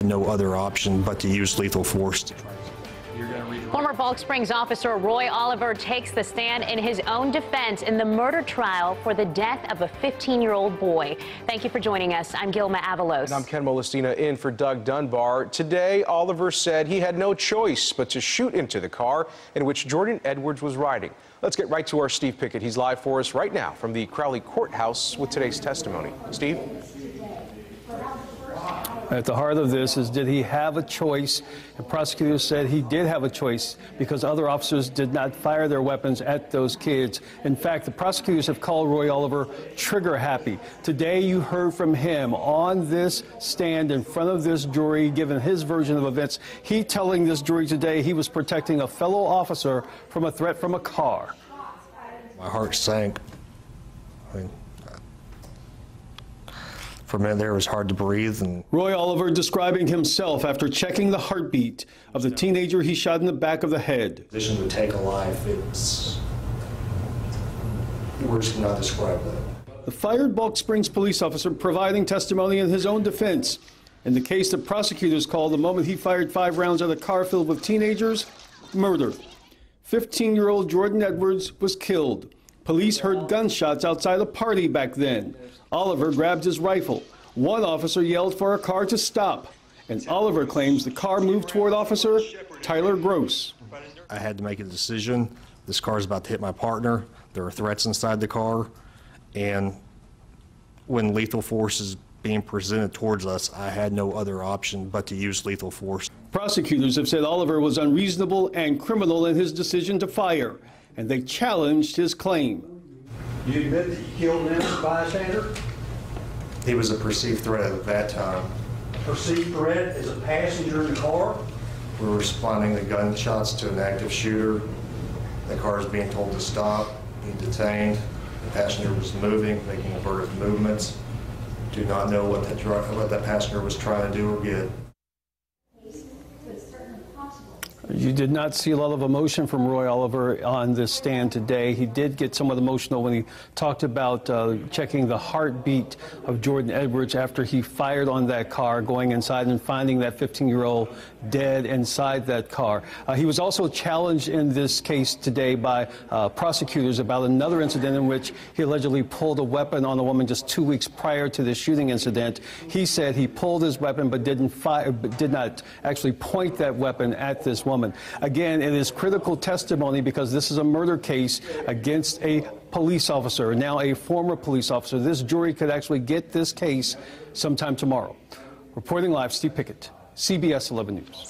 no other option but to use lethal force. Former Balk Springs officer Roy Oliver takes the stand in his own defense in the murder trial for the death of a 15-year-old boy. Thank you for joining us. I'm Gilma Avalos. And I'm Ken Molestina in for Doug Dunbar. Today, Oliver said he had no choice but to shoot into the car in which Jordan Edwards was riding. Let's get right to our Steve Pickett. He's live for us right now from the Crowley Courthouse with today's testimony. Steve? At the heart of this is, did he have a choice? And prosecutors said he did have a choice because other officers did not fire their weapons at those kids. In fact, the prosecutors have called Roy Oliver trigger happy. Today, you heard from him on this stand in front of this jury, given his version of events. He telling this jury today he was protecting a fellow officer from a threat from a car. My heart sank. For a minute there, it was hard to breathe. And Roy Oliver describing himself after checking the heartbeat of the teenager he shot in the back of the head. Decision to take a life, words cannot describe that. The fired Balk Springs police officer providing testimony in his own defense in the case that prosecutors called the moment he fired 5 rounds at a car filled with teenagers, murder. 15-year-old Jordan Edwards was killed. Police heard gunshots outside a party back then. Oliver grabbed his rifle. One officer yelled for a car to stop, and Oliver claims the car moved toward Officer Tyler Gross. I had to make a decision. This car is about to hit my partner. There are threats inside the car, and when lethal force is being presented towards us, I had no other option but to use lethal force. Prosecutors have said Oliver was unreasonable and criminal in his decision to fire, and they challenged his claim. You admit that you killed an innocent bystander? He was a perceived threat at that time. Perceived threat as a passenger in the car? We were responding to gunshots to an active shooter. The car is being told to stop, being detained. The passenger was moving, making abortive movements. Do not know what that passenger was trying to do or get. You did not see a lot of emotion from Roy Oliver on this stand today. He did get somewhat emotional when he talked about checking the heartbeat of Jordan Edwards after he fired on that car, going inside and finding that 15-year-old dead inside that car. He was also challenged in this case today by prosecutors about another incident in which he allegedly pulled a weapon on a woman just 2 weeks prior to the shooting incident. He said he pulled his weapon but did not actually point that weapon at this woman. Again, it is critical testimony because this is a murder case against a police officer, now a former police officer. This jury could actually get this case sometime tomorrow. Reporting live, Steve Pickett, CBS 11 News.